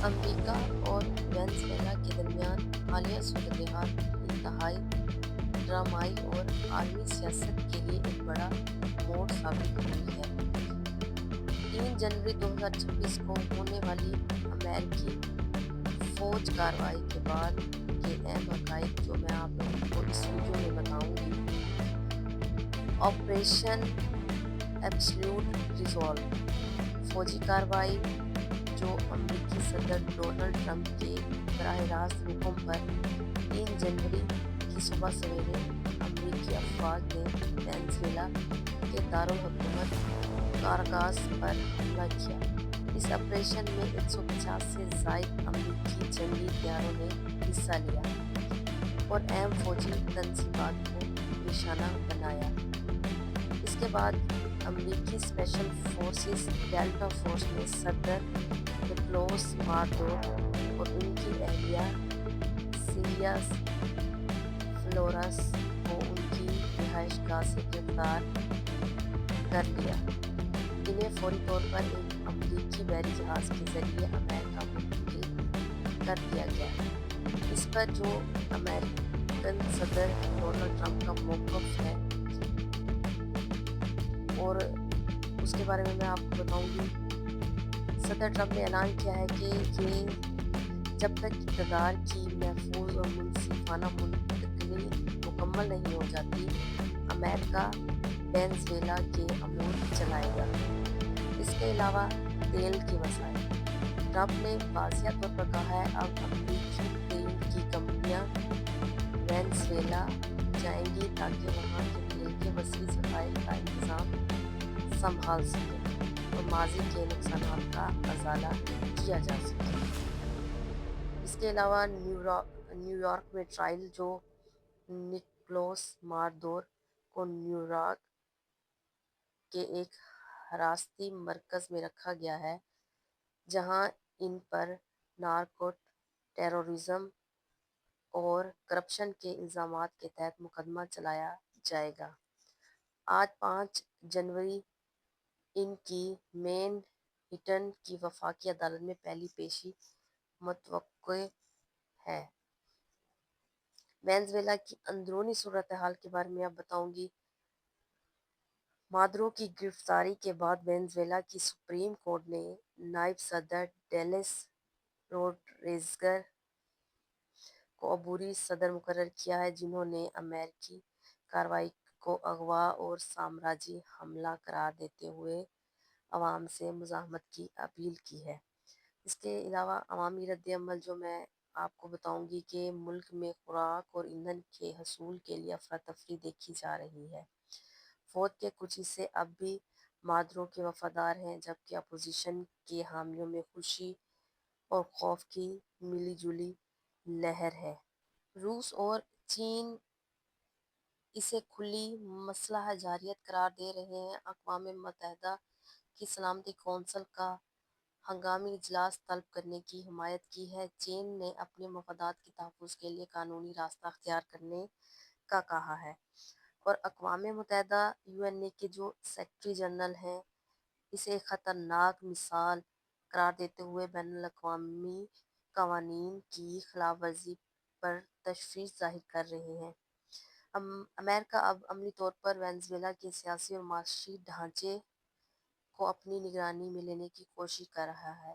امریکا اور وینزویلا کے درمیان حالیہ صورتحال انتہائی ڈرامائی اور عالمی سیاست کے لیے ایک بڑا موڑ ثابت ہوئی ہے۔ 3 جنوری 2026 کو ہونے والی امریکی فوج کارروائی کے بعد کے اہم حقائق جو میں آپ لوگوں کو اس ویڈیو میں بتاؤں گی۔ آپریشن ایبسلیوٹ ریزالو، فوجی کارروائی جو امریکی صدر ڈونلڈ ٹرمپ کے براہ راست حکم پر 3 جنوری کی صبح سویرے امریکی افواج نے وینزویلا کے دارالحکومت کاراکاس پر حملہ کیا۔ اس آپریشن میں 150 سے زائد امریکی جنگی طیاروں نے حصہ لیا اور اہم فوجی تنصیبات کو نشانہ بنایا۔ اس کے بعد امریکی اسپیشل فورسز ڈیلٹا فورس نے صدر نکولس مادورو اور ان کی اہلیہ سیلیا فلورس کو ان کی رہائش گاہ سے گرفتار کر لیا۔ انہیں فوری طور پر ایک امریکی بحری جہاز کے ذریعے امریکہ منتقل کر دیا گیا۔ اس پر جو امریکن صدر ڈونلڈ ٹرمپ کا موقف ہے اور اس کے بارے میں آپ کو بتاؤں گی۔ صدر ٹرمپ نے اعلان کیا ہے کہ یہ جب تک اقتدار کی محفوظ اور منصفانہ منتقلی مکمل نہیں ہو جاتی، امریکہ وینزویلا کے امور چلائے گا۔ اس کے علاوہ تیل کے وسائل، ٹرمپ نے واضح طور پر کہا ہے اب امریکی تیل کی کمپنیاں وینزویلا جائیں گی تاکہ وہاں کے تیل کے وسیع ذخائر کا انتظام سنبھال سکیں اور ماضی کے نقصانات کا ازالہ کیا جا سکے۔ اس کے علاوہ نیو یارک میں ٹرائل جو نکولس مادورو کو نیویارک کے ایک حراستی مرکز میں رکھا گیا ہے، جہاں ان پر نارکو ٹیرورزم اور کرپشن کے الزامات کے تحت مقدمہ چلایا جائے گا۔ آج 5 جنوری ان کی مین ہٹن کی وفاقی عدالت میں پہلی پیشی متوقع ہے۔ وینزویلا کی اندرونی صورتحال کے بارے میں اب بتاؤں گی۔ مادورو کی گرفتاری کے بعد وینزویلا کی سپریم کورٹ نے نائب صدر ڈیلس روڈریگز کو عبوری صدر مقرر کیا ہے، جنہوں نے امریکی کارروائی کو اغوا اور سامراجی حملہ قرار دیتے ہوئے عوام سے مزاحمت کی اپیل کی ہے۔ اس کے علاوہ عوامی رد عمل جو میں آپ کو بتاؤں گی کہ ملک میں خوراک اور ایندھن کے حصول کے لیے افراتفری دیکھی جا رہی ہے۔ فوج کے کچھ حصے اب بھی مادورو کے وفادار ہیں، جبکہ اپوزیشن کے حامیوں میں خوشی اور خوف کی ملی جلی لہر ہے۔ روس اور چین اسے کھلی مسلح جارحیت قرار دے رہے ہیں۔ اقوام متحدہ کی سلامتی کونسل کا ہنگامی اجلاس طلب کرنے کی حمایت کی ہے۔ چین نے اپنے مفادات کے تحفظ کے لیے قانونی راستہ اختیار کرنے کا کہا ہے اور اقوام متحدہ UN کے جو سیکرٹری جنرل ہیں اسے ایک خطرناک مثال قرار دیتے ہوئے بین الاقوامی قوانین کی خلاف ورزی پر تشویش ظاہر کر رہے ہیں۔ امریکہ اب عملی طور پر وینزویلا کے سیاسی اور معاشی ڈھانچے کو اپنی نگرانی میں لینے کی کوشش کر رہا ہے،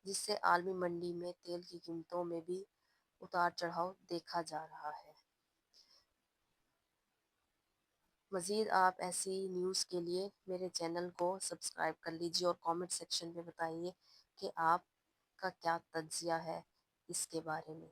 جس سے عالمی منڈی میں تیل کی قیمتوں میں بھی اتار چڑھاؤ دیکھا جا رہا ہے۔ مزید آپ ایسی نیوز کے لیے میرے چینل کو سبسکرائب کر لیجیے اور کامنٹ سیکشن میں بتائیے کہ آپ کا کیا تجزیہ ہے اس کے بارے میں۔